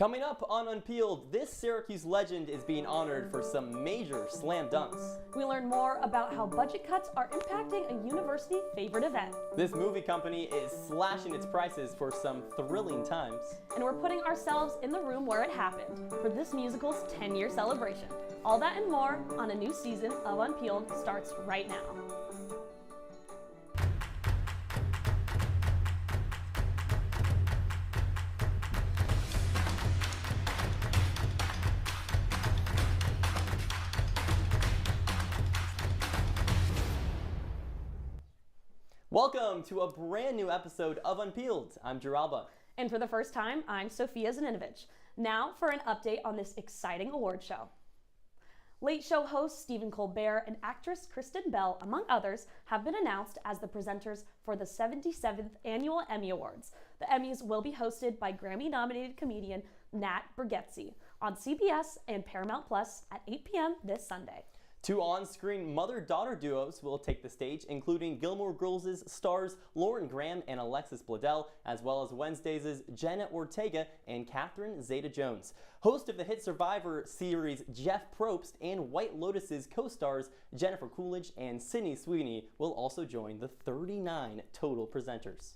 Coming up on Unpeeled, this Syracuse legend is being honored for some major slam dunks. We learn more about how budget cuts are impacting a university favorite event. This movie company is slashing its prices for some thrilling times. And we're putting ourselves in the room where it happened for this musical's 10-year celebration. All that and more on a new season of Unpeeled starts right now. Welcome to a brand new episode of Unpeeled. I'm Albaugh. And for the first time, I'm Sophia Zaninovich. Now for an update on this exciting award show. Late Show host Stephen Colbert and actress Kristen Bell, among others, have been announced as the presenters for the 77th Annual Emmy Awards. The Emmys will be hosted by Grammy-nominated comedian Nat Bargatze on CBS and Paramount Plus at 8 p.m. this Sunday. Two on-screen mother-daughter duos will take the stage, including Gilmore Girls' stars Lauren Graham and Alexis Bledel, as well as Wednesdays' Jenna Ortega and Catherine Zeta-Jones. Host of the hit Survivor series Jeff Probst and White Lotus's co-stars Jennifer Coolidge and Sydney Sweeney will also join the 39 total presenters.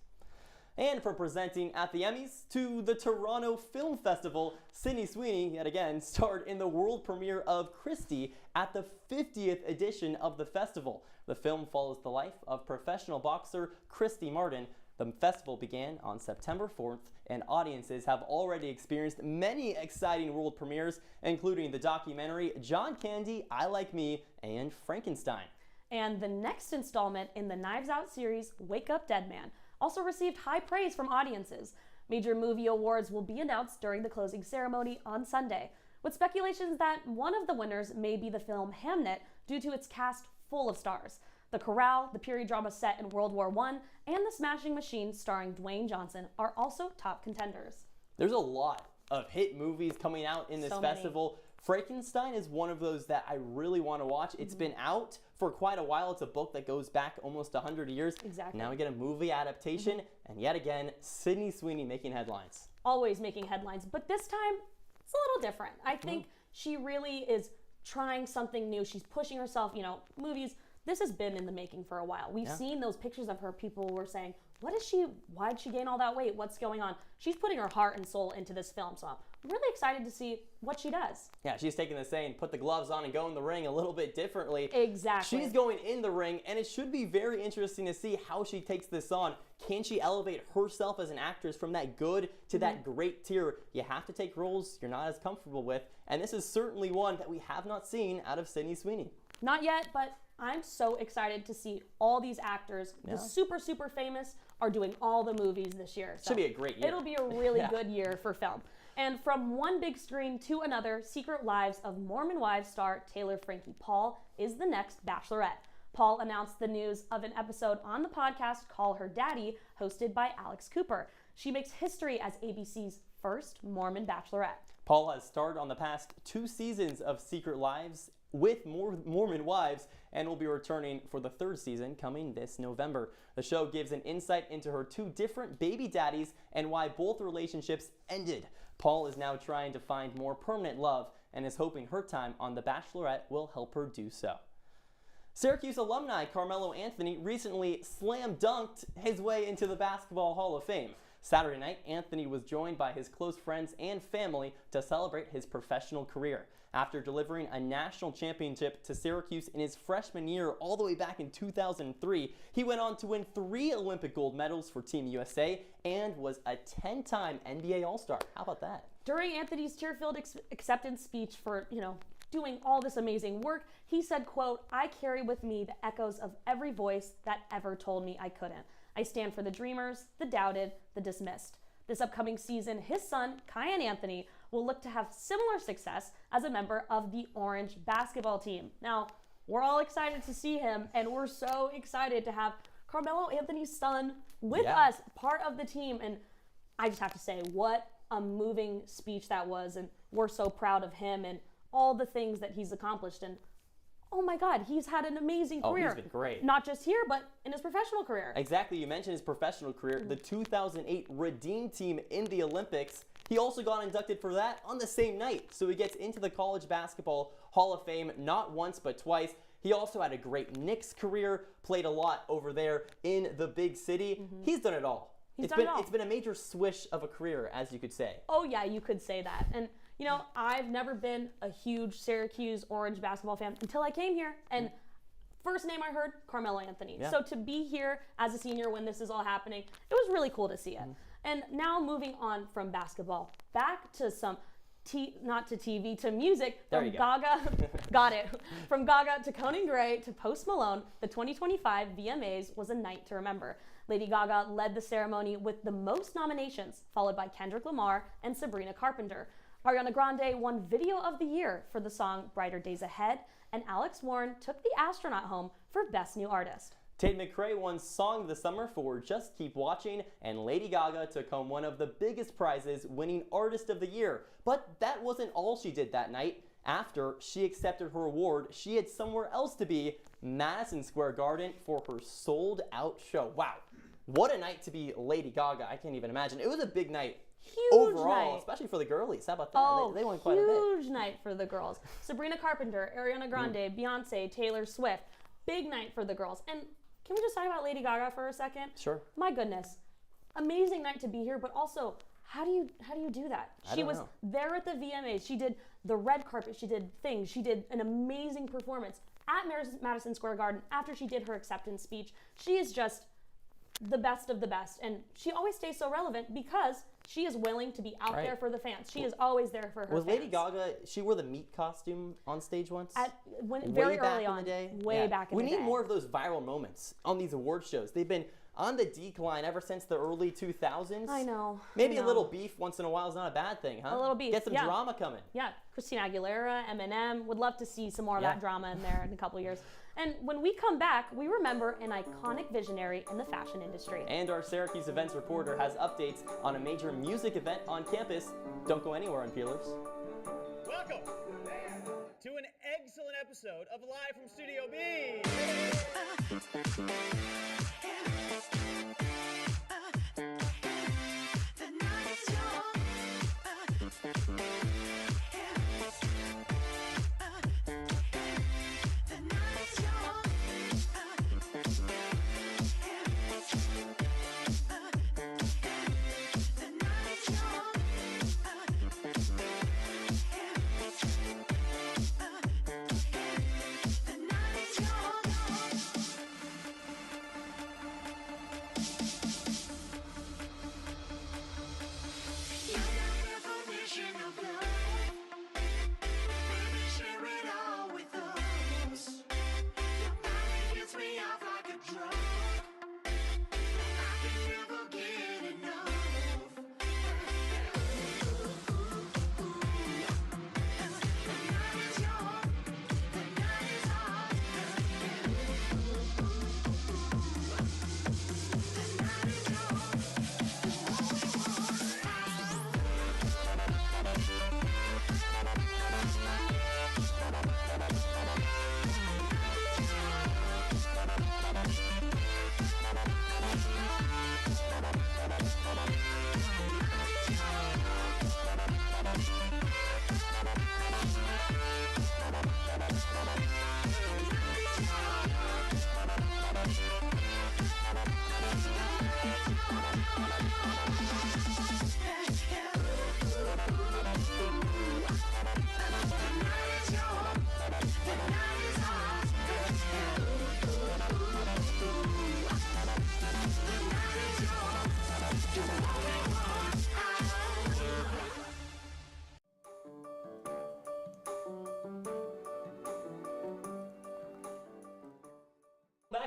And from presenting at the Emmys to the Toronto Film Festival, Sydney Sweeney, yet again, starred in the world premiere of Christie at the 50th edition of the festival. The film follows the life of professional boxer Christy Martin. The festival began on September 4th, and audiences have already experienced many exciting world premieres, including the documentary John Candy, I Like Me, and Frankenstein. And the next installment in the Knives Out series, Wake Up Dead Man, also received high praise from audiences. Major movie awards will be announced during the closing ceremony on Sunday, with speculations that one of the winners may be the film Hamnet due to its cast full of stars. The Corral, the period drama set in World War I, and The Smashing Machine starring Dwayne Johnson are also top contenders. There's a lot of hit movies coming out in this festival. Frankenstein is one of those that I really want to watch. It's been out for quite a while. It's a book that goes back almost 100 years. Exactly. Now we get a movie adaptation, and yet again, Sydney Sweeney making headlines. Always making headlines, but this time it's a little different. I think she really is trying something new. She's pushing herself, movies. This has been in the making for a while. We've seen those pictures of her. People were saying, why did she gain all that weight? What's going on? She's putting her heart and soul into this film, so I'm really excited to see what she does. Yeah, she's taking the saying, put the gloves on and go in the ring a little bit differently. Exactly. She's going in the ring, and it should be very interesting to see how she takes this on. Can she elevate herself as an actress from that good to that great tier? You have to take roles you're not as comfortable with, and this is certainly one that we have not seen out of Sydney Sweeney. Not yet, but I'm so excited to see all these actors, the super, super famous, are doing all the movies this year. So should be a great year. It'll be a really good year for film. And from one big screen to another, Secret Lives of Mormon Wives star Taylor Frankie Paul is the next Bachelorette. Paul announced the news of an episode on the podcast Call Her Daddy, hosted by Alex Cooper. She makes history as ABC's first Mormon Bachelorette. Paul has starred on the past 2 seasons of Secret Lives with Mormon Wives and will be returning for the 3rd season coming this November. The show gives an insight into her 2 different baby daddies and why both relationships ended. Paul is now trying to find more permanent love and is hoping her time on The Bachelorette will help her do so. Syracuse alumni Carmelo Anthony recently slam dunked his way into the Basketball Hall of Fame. Saturday night, Anthony was joined by his close friends and family to celebrate his professional career. After delivering a national championship to Syracuse in his freshman year all the way back in 2003, he went on to win 3 Olympic gold medals for Team USA and was a 10-time NBA All-Star. How about that? During Anthony's tear-filled acceptance speech for, doing all this amazing work, he said, quote, "I carry with me the echoes of every voice that ever told me I couldn't. I stand for the dreamers, the doubted, the dismissed." This upcoming season, his son, Kyan Anthony, will look to have similar success as a member of the Orange basketball team. Now, we're all excited to see him, and we're so excited to have Carmelo Anthony's son with us, part of the team. And I just have to say, what a moving speech that was, and we're so proud of him and all the things that he's accomplished. And oh my God, he's had an amazing career. Oh, he's been great. Not just here, but in his professional career. Exactly. You mentioned his professional career. The 2008 Redeem team in the Olympics, He also got inducted for that on the same night, so he gets into the College Basketball Hall of Fame not once but twice. He also had a great Knicks career, played a lot over there in the big city. He's done it all. It's been a major swish of a career, as you could say. Oh yeah, you could say that. And you know, I've never been a huge Syracuse Orange basketball fan until I came here. And first name I heard, Carmelo Anthony. Yeah. So to be here as a senior when this is all happening, it was really cool to see it. And now moving on from basketball, back to some not to TV, to music. From Gaga, got it. From Gaga to Conan Gray to Post Malone, the 2025 VMAs was a night to remember. Lady Gaga led the ceremony with the most nominations, followed by Kendrick Lamar and Sabrina Carpenter. Ariana Grande won Video of the Year for the song Brighter Days Ahead, and Alex Warren took The Astronaut home for Best New Artist. Tate McRae won Song of the Summer for Just Keep Watching, and Lady Gaga took home one of the biggest prizes, winning Artist of the Year. But that wasn't all she did that night. After she accepted her award, she had somewhere else to be, Madison Square Garden, for her sold-out show. Wow, what a night to be Lady Gaga. I can't even imagine. It was a big night. Huge overall, night. Especially for the girlies. How about that? Oh, they won quite a bit. Huge night for the girls. Sabrina Carpenter, Ariana Grande, Beyonce, Taylor Swift. Big night for the girls. And can we just talk about Lady Gaga for a second? Sure. My goodness. Amazing night to be here, but also, how do you do that? She was there at the VMAs. She did the red carpet. She did things. She did an amazing performance at Madison Square Garden after she did her acceptance speech. She is just the best of the best, and she always stays so relevant because she is willing to be out there for the fans. She is always there for her fans. Lady Gaga, she wore the meat costume on stage once? Very early on. Way back in the day. We need more of those viral moments on these award shows. They've been on the decline ever since the early 2000s. I know. Maybe a little beef once in a while is not a bad thing, huh? A little beef. Get some drama coming. Yeah, Christina Aguilera, Eminem. Would love to see some more of that drama in there in a couple years. And when we come back, we remember an iconic visionary in the fashion industry. And our Syracuse events reporter has updates on a major music event on campus. Don't go anywhere, Unpeelers. Welcome to an excellent episode of Live from Studio B.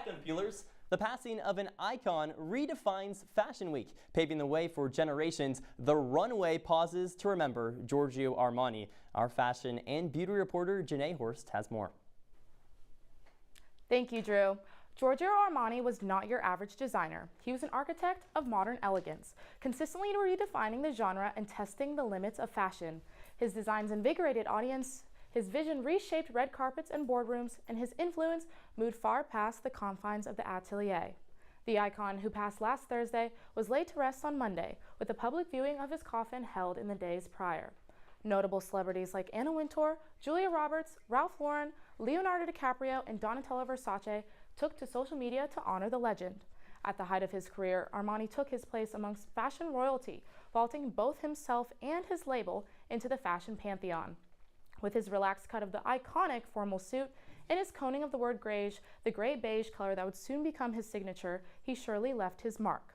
Unpeelers. The passing of an icon redefines Fashion Week, paving the way for generations. The runway pauses to remember Giorgio Armani. Our fashion and beauty reporter Janae Horst has more. Thank you, Drew. Giorgio Armani was not your average designer. He was an architect of modern elegance, consistently redefining the genre and testing the limits of fashion. His designs invigorated audience. His vision reshaped red carpets and boardrooms, and his influence moved far past the confines of the atelier. The icon, who passed last Thursday, was laid to rest on Monday, with a public viewing of his coffin held in the days prior. Notable celebrities like Anna Wintour, Julia Roberts, Ralph Lauren, Leonardo DiCaprio, and Donatella Versace took to social media to honor the legend. At the height of his career, Armani took his place amongst fashion royalty, vaulting both himself and his label into the fashion pantheon. With his relaxed cut of the iconic formal suit and his coning of the word grayish, the gray-beige color that would soon become his signature, he surely left his mark.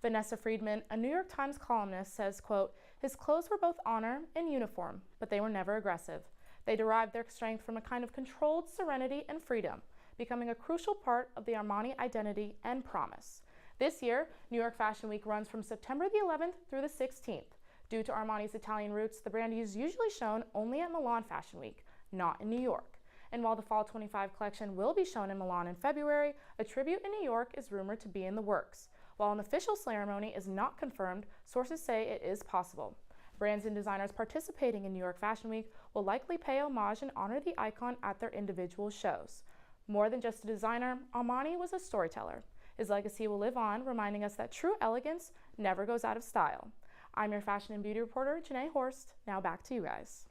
Vanessa Friedman, a New York Times columnist, says, quote, "His clothes were both honor and uniform, but they were never aggressive. They derived their strength from a kind of controlled serenity and freedom, becoming a crucial part of the Armani identity and promise." This year, New York Fashion Week runs from September the 11th through the 16th. Due to Armani's Italian roots, the brand is usually shown only at Milan Fashion Week, not in New York. And while the Fall 25 collection will be shown in Milan in February, a tribute in New York is rumored to be in the works. While an official ceremony is not confirmed, sources say it is possible. Brands and designers participating in New York Fashion Week will likely pay homage and honor the icon at their individual shows. More than just a designer, Armani was a storyteller. His legacy will live on, reminding us that true elegance never goes out of style. I'm your fashion and beauty reporter, Janae Horst. Now back to you guys.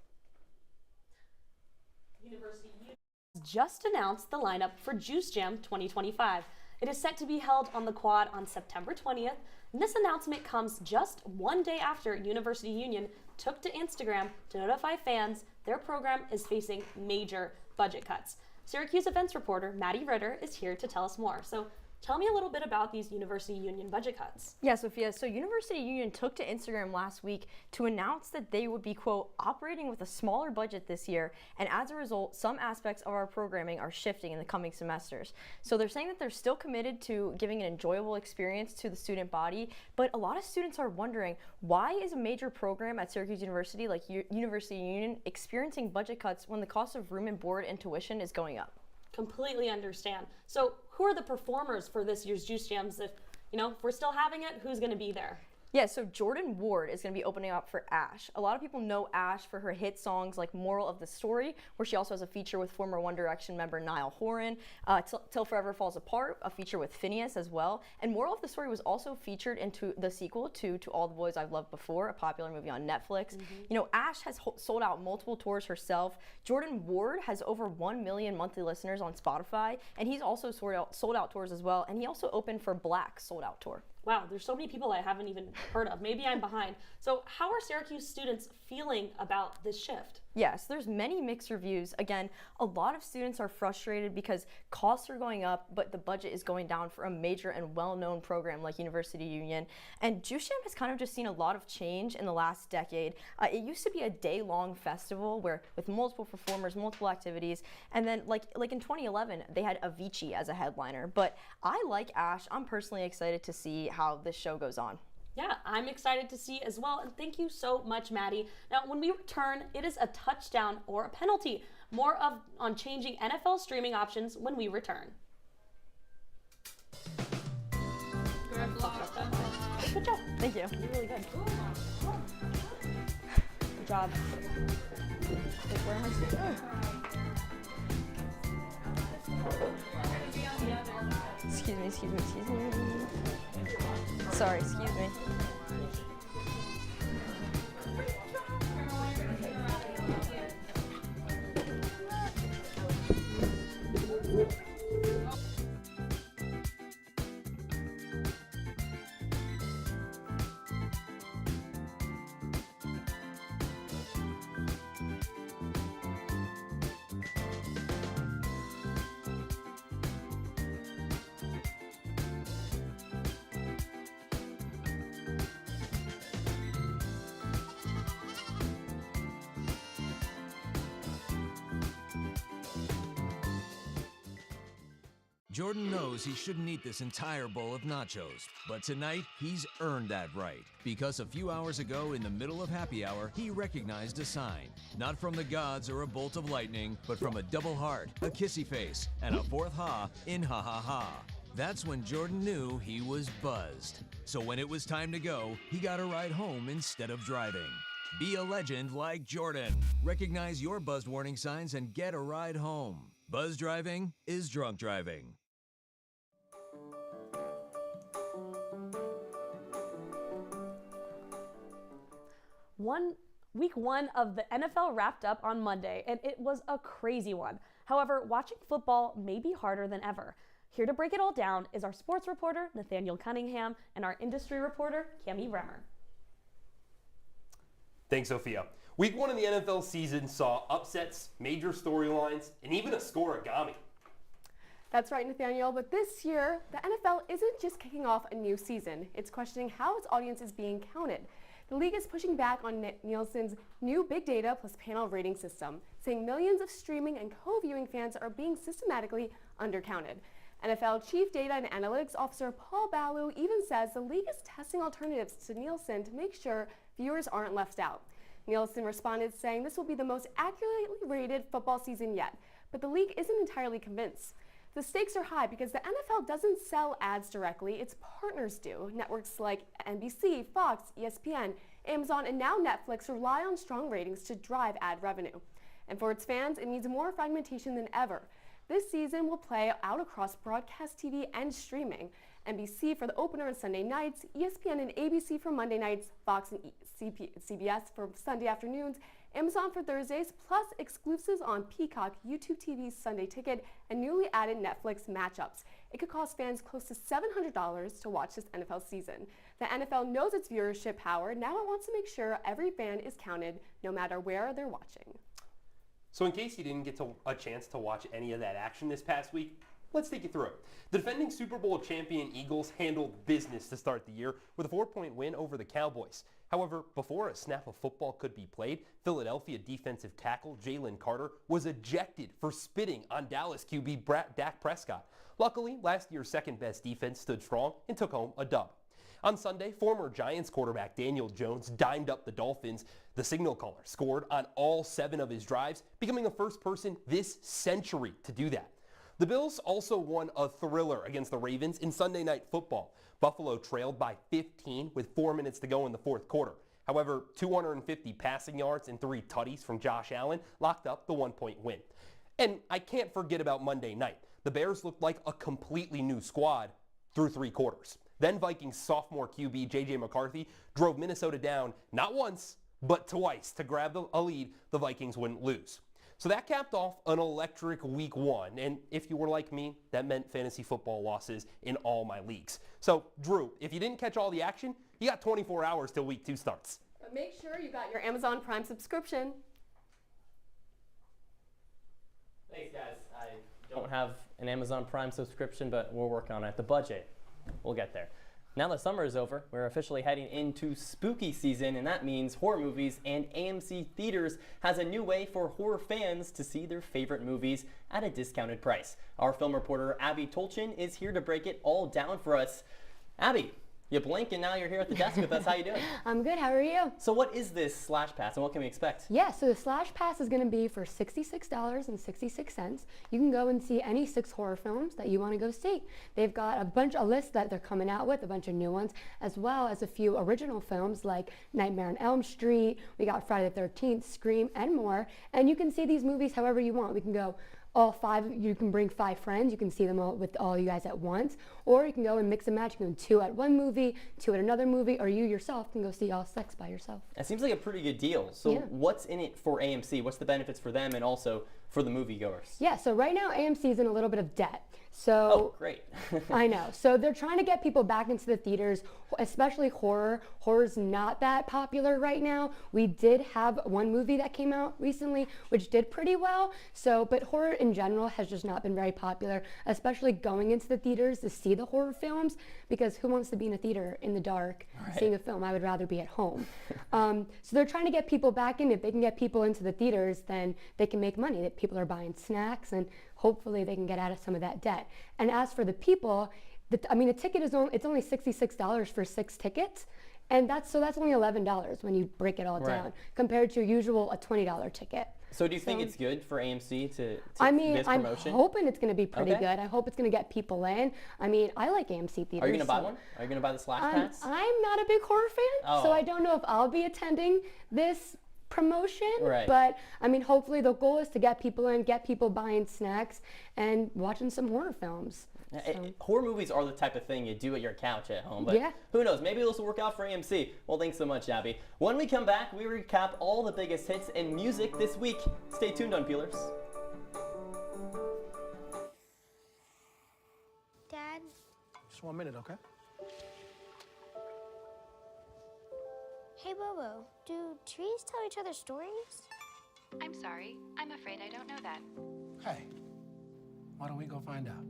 University just announced the lineup for Juice Jam 2025. It is set to be held on the Quad on September 20th, and this announcement comes just one day after University Union took to Instagram to notify fans their program is facing major budget cuts. Syracuse events reporter Maddie Ritter is here to tell us more. So tell me a little bit about these University Union budget cuts. Yeah, Sophia, so University Union took to Instagram last week to announce that they would be, quote, operating with a smaller budget this year, and as a result, some aspects of our programming are shifting in the coming semesters. So they're saying that they're still committed to giving an enjoyable experience to the student body, but a lot of students are wondering, why is a major program at Syracuse University like University Union experiencing budget cuts when the cost of room and board and tuition is going up? Completely understand. So who are the performers for this year's Juice Jams? If we're still having it, who's going to be there? Yeah, so Jordan Ward is going to be opening up for Ash. A lot of people know Ash for her hit songs like Moral of the Story, where she also has a feature with former One Direction member Niall Horan, Till Forever Falls Apart, a feature with Phineas as well. And Moral of the Story was also featured into the sequel to All the Boys I've Loved Before, a popular movie on Netflix. Ash has sold out multiple tours herself. Jordan Ward has over 1 million monthly listeners on Spotify, and he's also sold out tours as well. And he also opened for Black's sold out tour. Wow, there's so many people I haven't even heard of. Maybe I'm behind. So how are Syracuse students feeling about this shift? Yes, there's many mixed reviews. Again, a lot of students are frustrated because costs are going up, but the budget is going down for a major and well-known program like University Union. And Juice Jam has kind of just seen a lot of change in the last decade. It used to be a day-long festival with multiple performers, multiple activities, and then like in 2011, they had Avicii as a headliner. But I like Ash. I'm personally excited to see how this show goes on. Yeah, I'm excited to see as well, and thank you so much, Maddie. Now, when we return, it is a touchdown or a penalty. More on changing NFL streaming options when we return. Good job. Thank you. You're really good. Good job. Wait, where am I sitting? Excuse me. Sorry, excuse me. Jordan knows he shouldn't eat this entire bowl of nachos, but tonight he's earned that right, because a few hours ago in the middle of happy hour, he recognized a sign, not from the gods or a bolt of lightning, but from a double heart, a kissy face, and a fourth ha in ha ha ha. That's when Jordan knew he was buzzed. So when it was time to go, he got a ride home instead of driving. Be a legend like Jordan. Recognize your buzzed warning signs and get a ride home. Buzz driving is drunk driving. Week one of the NFL wrapped up on Monday, and it was a crazy one. However, watching football may be harder than ever. Here to break it all down is our sports reporter, Nathaniel Cunningham, and our industry reporter, Cami Bremer. Thanks, Sophia. Week one of the NFL season saw upsets, major storylines, and even a scoregami. That's right, Nathaniel, but this year, the NFL isn't just kicking off a new season. It's questioning how its audience is being counted. The league is pushing back on Nielsen's new big data plus panel rating system, saying millions of streaming and co-viewing fans are being systematically undercounted. NFL Chief Data and Analytics Officer Paul Ballew even says the league is testing alternatives to Nielsen to make sure viewers aren't left out. Nielsen responded saying this will be the most accurately rated football season yet, but the league isn't entirely convinced. The stakes are high because the NFL doesn't sell ads directly, its partners do. Networks like NBC, Fox, ESPN, Amazon, and now Netflix rely on strong ratings to drive ad revenue. And for its fans, it needs more fragmentation than ever. This season will play out across broadcast TV and streaming. NBC for the opener on Sunday nights, ESPN and ABC for Monday nights, Fox and CBS for Sunday afternoons, Amazon for Thursdays, plus exclusives on Peacock, YouTube TV's Sunday Ticket, and newly added Netflix matchups. It could cost fans close to $700 to watch this NFL season. The NFL knows its viewership power. Now it wants to make sure every fan is counted, no matter where they're watching. So in case you didn't get a chance to watch any of that action this past week, let's take you through it. The defending Super Bowl champion Eagles handled business to start the year with a 4-point win over the Cowboys. However, before a snap of football could be played, Philadelphia defensive tackle Jalen Carter was ejected for spitting on Dallas QB Dak Prescott. Luckily, last year's second-best defense stood strong and took home a dub. On Sunday, former Giants quarterback Daniel Jones dimed up the Dolphins. The signal caller scored on all 7 of his drives, becoming the first person this century to do that. The Bills also won a thriller against the Ravens in Sunday Night Football. Buffalo trailed by 15 with 4 minutes to go in the fourth quarter. However, 250 passing yards and 3 tutties from Josh Allen locked up the 1-point win. And I can't forget about Monday night. The Bears looked like a completely new squad through 3 quarters. Then Vikings sophomore QB J.J. McCarthy drove Minnesota down not once, but twice to grab a lead the Vikings wouldn't lose. So that capped off an electric week one, and if you were like me, that meant fantasy football losses in all my leagues. So, Drew, if you didn't catch all the action, you got 24 hours till week 2 starts. But make sure you got your Amazon Prime subscription. Thanks, guys. I don't have an Amazon Prime subscription, but we're working on it. The budget, we'll get there. Now that summer is over, we're officially heading into spooky season, and that means horror movies and AMC Theaters has a new way for horror fans to see their favorite movies at a discounted price. Our film reporter, Abby Tolchin, is here to break it all down for us. Abby, you blink and now you're here at the desk with us. How you doing? I'm good. How are you? So what is this Slash Pass and what can we expect? Yeah, so the Slash Pass is going to be for $66.66. You can go and see any 6 horror films that you want to go see. They've got a list that they're coming out with, a bunch of new ones, as well as a few original films like Nightmare on Elm Street. We got Friday the 13th, Scream, and more. And you can see these movies however you want. We can go all 5, you can bring 5 friends, you can see them all with all you guys at once, or you can go and mix and match. You can go 2 at one movie, 2 at another movie, or you yourself can go see all 6 by yourself. It seems like a pretty good deal. So Yeah. What's in it for AMC? What's the benefits for them and also for the moviegoers? Yeah, so right now AMC is in a little bit of debt. Oh, So great. I know. So they're trying to get people back into the theaters, especially horror. Horror's not that popular right now. We did have one movie that came out recently, which did pretty well. So, but horror in general has just not been very popular, especially going into the theaters to see the horror films, because who wants to be in a theater in the dark seeing a film? I would rather be at home. So they're trying to get people back in. If they can get people into the theaters, then they can make money. That people are buying snacks, and hopefully they can get out of some of that debt. And as for the people, the ticket is it's only $66 for 6 tickets, and that's only $11 when you break it all down, compared to your usual a $20 ticket. So do you think it's good for AMC to I'm this promotion? hoping it's going to be pretty good. I hope it's going to get people in. I mean, I like AMC theaters. Are you going to buy one? Are you going to buy the Slash Pass? I'm not a big horror fan, so I don't know if I'll be attending this promotion, Right. but I mean, hopefully the goal is to get people in, get people buying snacks and watching some horror films. Horror movies are the type of thing you do at your couch at home, but Yeah. who knows? Maybe this will work out for AMC. Well, thanks so much, Abby. When we come back, we recap all the biggest hits in music this week. Stay tuned, Unpeelers. Dad? Just 1 minute, okay? Hey, Bobo, do trees tell each other stories? I'm sorry. I'm afraid I don't know that. Hey, why don't we go find out?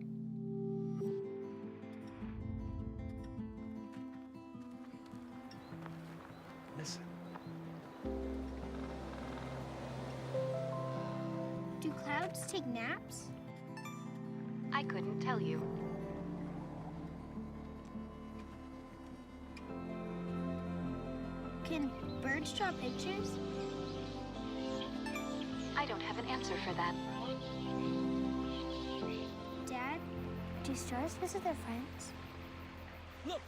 Listen. Do clouds take naps? I couldn't tell you. Can birds draw pictures? I don't have an answer for that. Dad, do stars visit their friends? Look!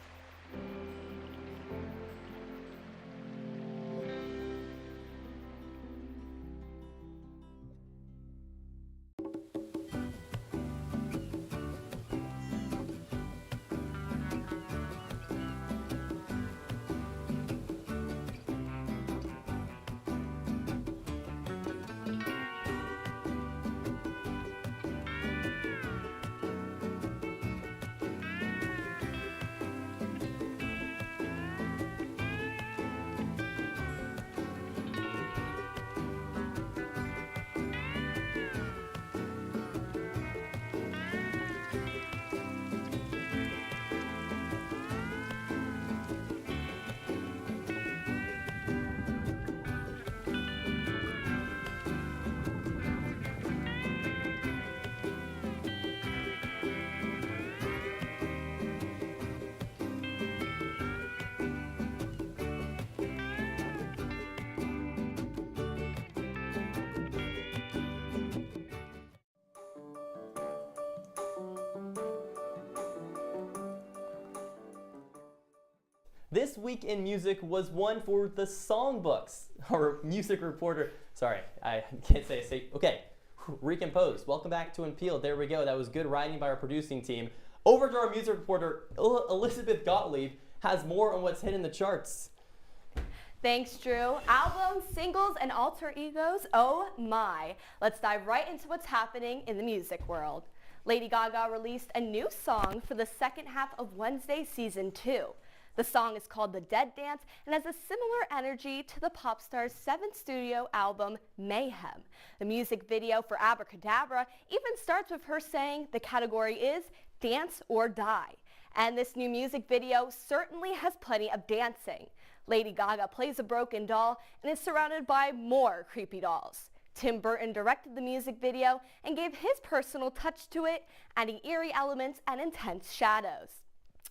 This week in music was one for the songbooks. Our music reporter, sorry, I can't say, okay, recompose. Welcome back to Unpeeled. There we go. That was good writing by our producing team. Over to our music reporter, Elizabeth Gottlieb, has more on what's hitting the charts. Thanks, Drew. Albums, singles, and alter egos, oh my. Let's dive right into what's happening in the music world. Lady Gaga released a new song for the second half of Wednesday Season 2. The song is called The Dead Dance and has a similar energy to the pop star's 7th studio album, Mayhem. The music video for Abracadabra even starts with her saying the category is Dance or Die. And this new music video certainly has plenty of dancing. Lady Gaga plays a broken doll and is surrounded by more creepy dolls. Tim Burton directed the music video and gave his personal touch to it, adding eerie elements and intense shadows.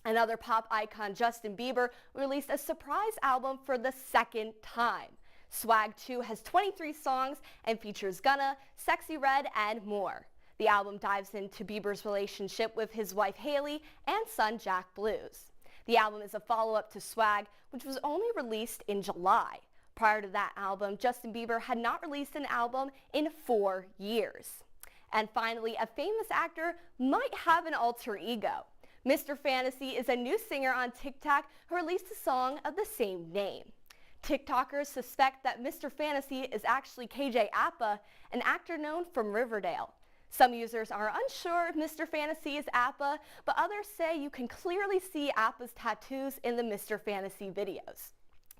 Another pop icon, Justin Bieber, released a surprise album for the second time. Swag 2 has 23 songs and features Gunna, Sexy Red, and more. The album dives into Bieber's relationship with his wife Hailey and son Jack Blues. The album is a follow-up to Swag, which was only released in July. Prior to that album, Justin Bieber had not released an album in 4 years. And finally, a famous actor might have an alter ego. Mr. Fantasy is a new singer on TikTok who released a song of the same name. TikTokers suspect that Mr. Fantasy is actually KJ Apa, an actor known from Riverdale. Some users are unsure if Mr. Fantasy is Appa, but others say you can clearly see Appa's tattoos in the Mr. Fantasy videos.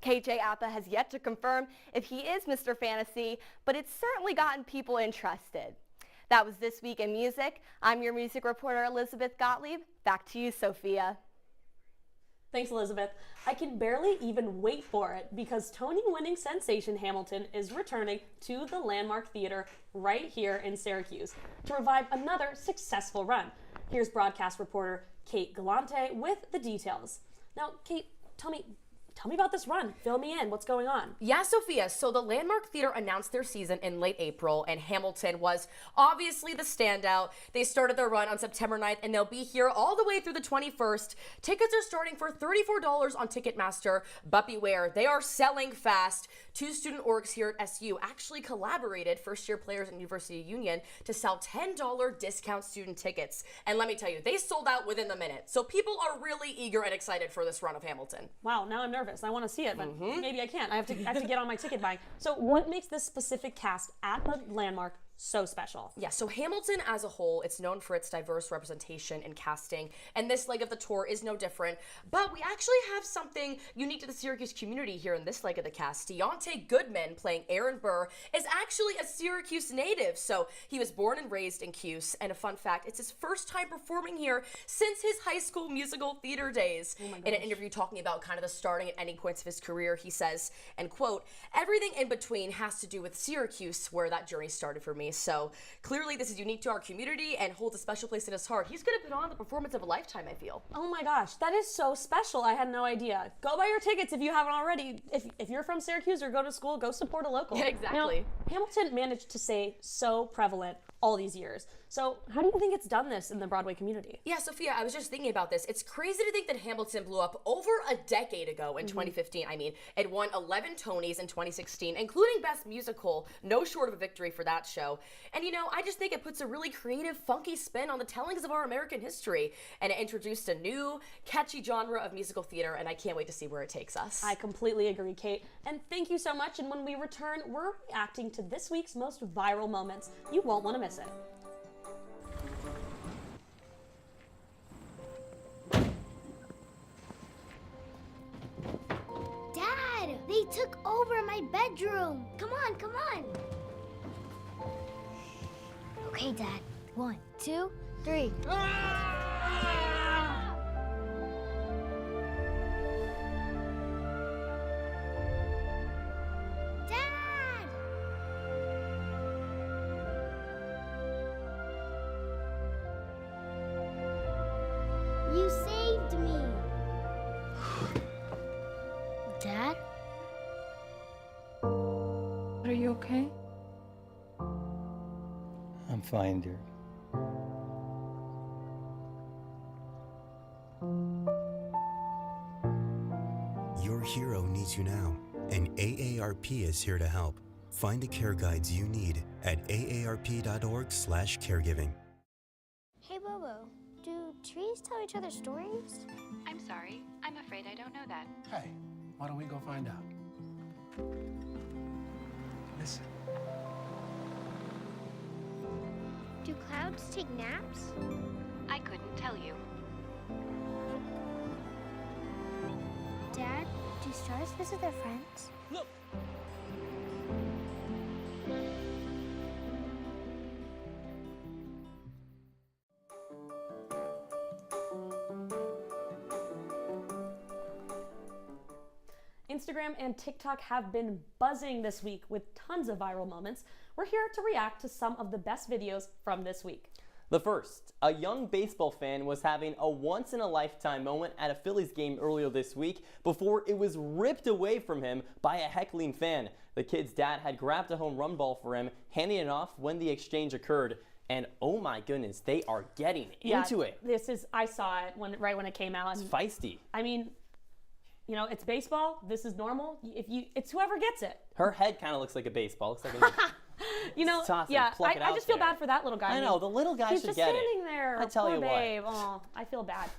KJ Apa has yet to confirm if he is Mr. Fantasy, but it's certainly gotten people interested. That was This Week in Music. I'm your music reporter, Elizabeth Gottlieb. Back to you, Sophia. Thanks, Elizabeth. I can barely even wait for it because Tony-winning sensation Hamilton is returning to the Landmark Theater right here in Syracuse to revive another successful run. Here's broadcast reporter Kate Galante with the details. Now, Kate, tell Tell me about this run. Fill me in. What's going on? Yeah, Sophia. So the Landmark Theater announced their season in late April, and Hamilton was obviously the standout. They started their run on September 9th, and they'll be here all the way through the 21st. Tickets are starting for $34 on Ticketmaster, but beware, they are selling fast. 2 student orgs here at SU actually collaborated, first-year players and University Union, to sell $10 discount student tickets. And let me tell you, they sold out within the minute. So people are really eager and excited for this run of Hamilton. Wow, now I'm nervous. I want to see it, but maybe I can't. I have to get on my ticket buying. So what makes this specific cast at the Landmark so special? Yeah, so Hamilton as a whole, it's known for its diverse representation and casting, and this leg of the tour is no different. But we actually have something unique to the Syracuse community here in this leg of the cast. Deontay Goodman, playing Aaron Burr, is actually a Syracuse native. So he was born and raised in Cuse, and a fun fact, it's his first time performing here since his high school musical theater days. In an interview talking about kind of the starting and ending points of his career, he says, and quote, "Everything in between has to do with Syracuse, where that journey started for me." So clearly this is unique to our community and holds a special place in his heart. He's going to put on the performance of a lifetime, I feel. Oh my gosh, that is so special. I had no idea. Go buy your tickets if you haven't already. If you're from Syracuse or go to school, go support a local. Yeah, exactly. Now, Hamilton managed to stay so prevalent all these years. So how do you think it's done this in the Broadway community? Yeah, Sophia, I was just thinking about this. It's crazy to think that Hamilton blew up over a decade ago in 2015. I mean, it won 11 Tonys in 2016, including Best Musical, no short of a victory for that show. And you know, I just think it puts a really creative, funky spin on the tellings of our American history. And it introduced a new, catchy genre of musical theater, and I can't wait to see where it takes us. I completely agree, Kate. And thank you so much. And when we return, we're reacting to this week's most viral moments. You won't want to miss it. Dad, they took over my bedroom. Come on, come on. Okay, Dad. 1, 2, 3. Dad! You saved me. Dad? Are you okay? I'm fine, dear. Your hero needs you now, and AARP is here to help. Find the care guides you need at aarp.org/caregiving. Hey, Bobo, do trees tell each other stories? I'm sorry. I'm afraid I don't know that. Hey, why don't we go find out? Listen. Do clouds take naps? I couldn't tell you. Dad, do stars visit their friends? Look! Instagram and TikTok have been buzzing this week with tons of viral moments. We're here to react to some of the best videos from this week. The first, a young baseball fan was having a once-in-a-lifetime moment at a Phillies game earlier this week before it was ripped away from him by a heckling fan. The kid's dad had grabbed a home run ball for him, handing it off when the exchange occurred. And oh my goodness, they are getting into it. I saw it right when it came out. It's feisty. I mean, you know, it's baseball. This is normal. It's whoever gets it. Her head kind of looks like a baseball. Looks like a you know, yeah. I just feel bad for that little guy. I know, the little guy should get it. He's just standing there. I tell poor you babe. Oh, I feel bad.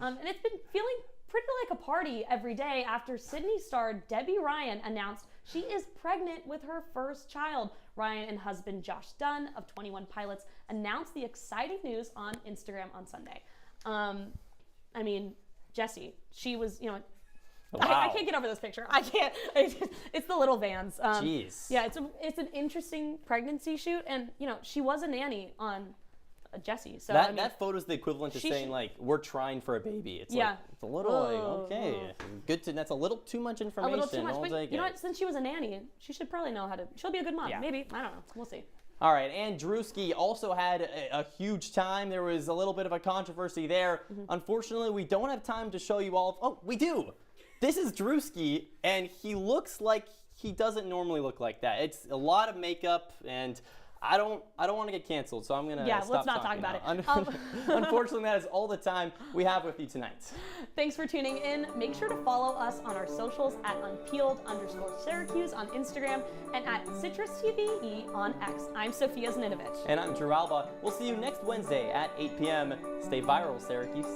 And it's been feeling pretty like a party every day after Sydney star Debbie Ryan announced she is pregnant with her first child. Ryan and husband Josh Dunn of 21 Pilots announced the exciting news on Instagram on Sunday. I mean, Jessie, she was, you know, wow. I can't get over this picture. I can't. It's the little Vans. Jeez. Yeah, it's an interesting pregnancy shoot, and you know she was a nanny on Jessie. So that photo's the equivalent to saying like we're trying for a baby. It's like it's a little okay. Good to. That's a little too much information. A little too much. I'll But take you know it. what? Since she was a nanny, she should probably know how to. She'll be a good mom. Yeah. Maybe. I don't know. We'll see. All right, and Drewski also had a huge time. There was a little bit of a controversy there. Unfortunately, we don't have time to show you all. Oh, we do. This is Drewski, and he looks like he doesn't normally look like that. It's a lot of makeup, and I don't want to get canceled, so I'm gonna Yeah, stop let's not talk talking about now. it. Unfortunately, that is all the time we have with you tonight. Thanks for tuning in. Make sure to follow us on our socials at Unpeeled_Syracuse on Instagram and at CitrusTV on X. I'm Sophia Zaninovich. And I'm Drew Albaugh. We'll see you next Wednesday at 8 p.m. Stay viral, Syracuse.